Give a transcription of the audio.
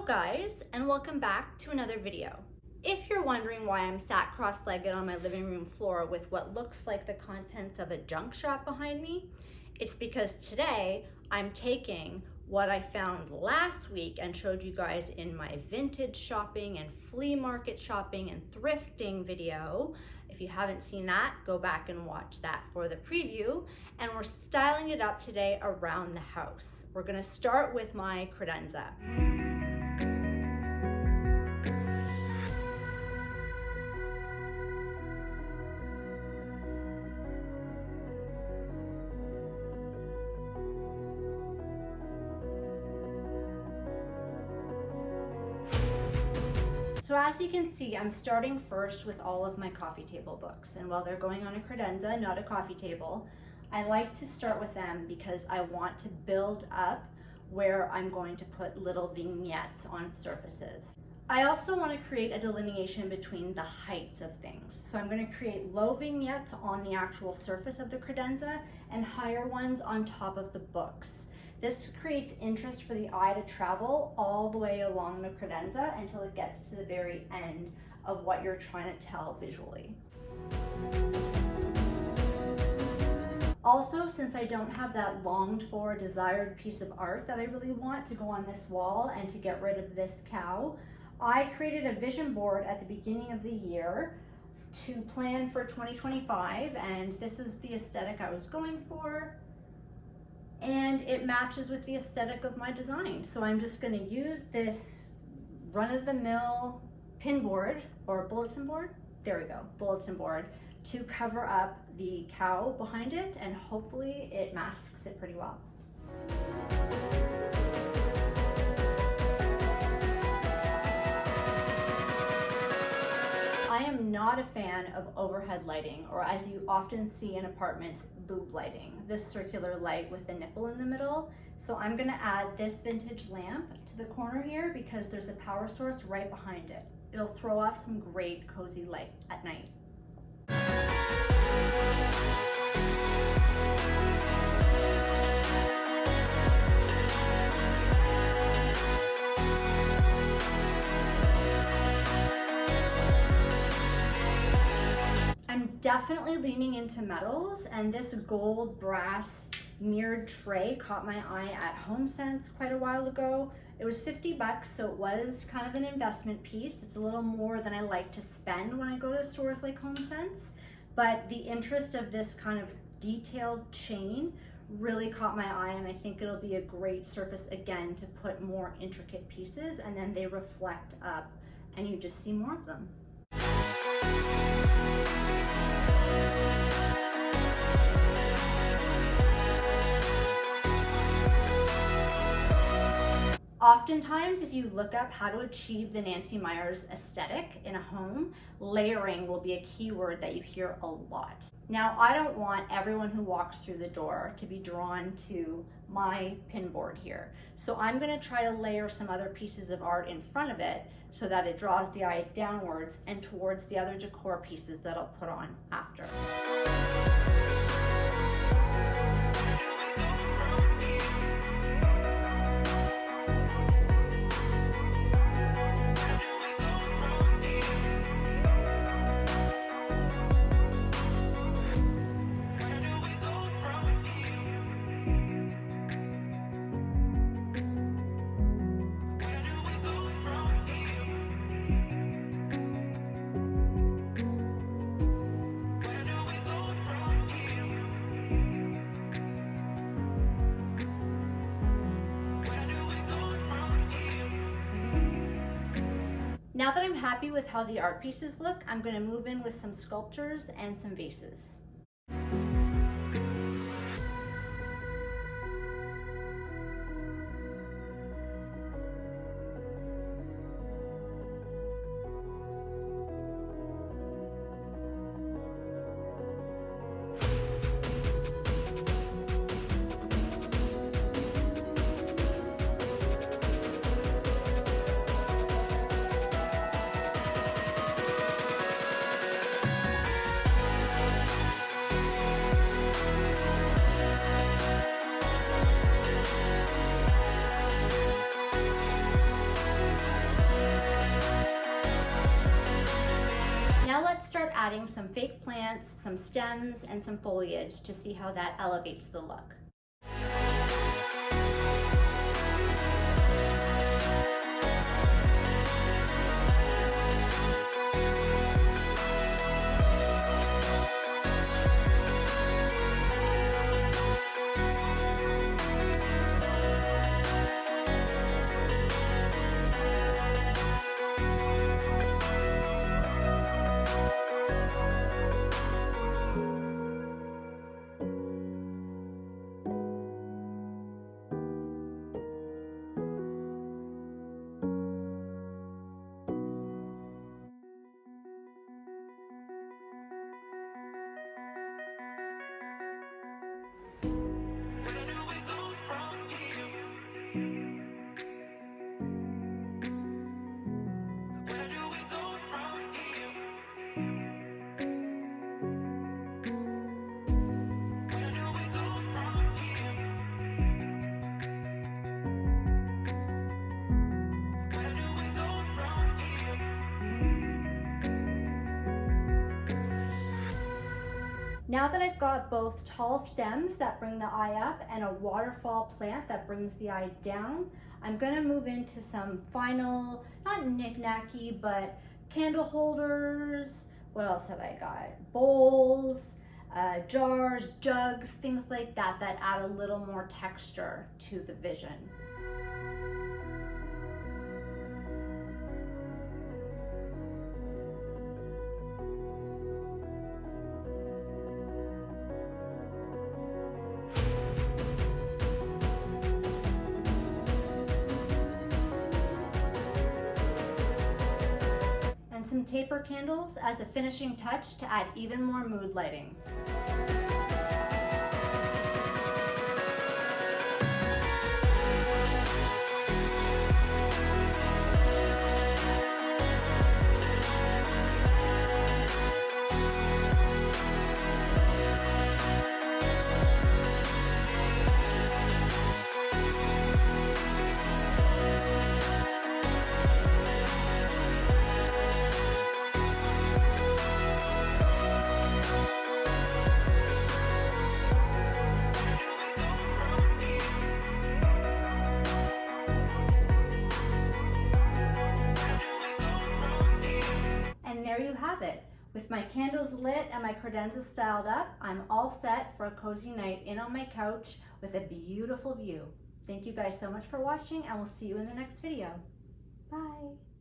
Hello guys, and welcome back to another video. If you're wondering why I'm sat cross-legged on my living room floor with what looks like the contents of a junk shop behind me, it's because today I'm taking what I found last week and showed you guys in my vintage shopping and flea market shopping and thrifting video. If you haven't seen that, go back and watch that for the preview. And we're styling it up today around the house. We're gonna start with my credenza. So as you can see, I'm starting first with all of my coffee table books. And while they're going on a credenza, not a coffee table, I like to start with them because I want to build up where I'm going to put little vignettes on surfaces. I also want to create a delineation between the heights of things. So I'm going to create low vignettes on the actual surface of the credenza and higher ones on top of the books. This creates interest for the eye to travel all the way along the credenza until it gets to the very end of what you're trying to tell visually. Also, since I don't have that longed for desired piece of art that I really want to go on this wall and to get rid of this cow, I created a vision board at the beginning of the year to plan for 2025, and this is the aesthetic I was going for. And it matches with the aesthetic of my design. So I'm just gonna use this run-of-the-mill pin board or bulletin board, there we go, bulletin board, to cover up the cow behind it, and hopefully it masks it pretty well. I am not a fan of overhead lighting, or as you often see in apartments, boob lighting, this circular light with the nipple in the middle. So I'm gonna add this vintage lamp to the corner here because there's a power source right behind it. It'll throw off some great cozy light at night. I'm definitely leaning into metals, and this gold brass mirrored tray caught my eye at HomeSense quite a while ago. It was 50 bucks, so it was kind of an investment piece. It's a little more than I like to spend when I go to stores like HomeSense, but the interest of this kind of detailed chain really caught my eye, and I think it'll be a great surface again to put more intricate pieces, and then they reflect up and you just see more of them. Oftentimes, if you look up how to achieve the Nancy Meyers aesthetic in a home, layering will be a keyword that you hear a lot. Now, I don't want everyone who walks through the door to be drawn to my pin board here. So I'm gonna try to layer some other pieces of art in front of it so that it draws the eye downwards and towards the other decor pieces that I'll put on after. Now that I'm happy with how the art pieces look, I'm going to move in with some sculptures and some vases. start adding some fake plants, some stems, and some foliage to see how that elevates the look. Now that I've got both tall stems that bring the eye up and a waterfall plant that brings the eye down, I'm gonna move into some final, not knick-knacky, but candle holders. What else have I got? Bowls, jars, jugs, things like that that add a little more texture to the vision. Some taper candles as a finishing touch to add even more mood lighting. There you have it. With my candles lit and my credenza styled up, I'm all set for a cozy night in on my couch with a beautiful view. Thank you guys so much for watching, and we'll see you in the next video. Bye.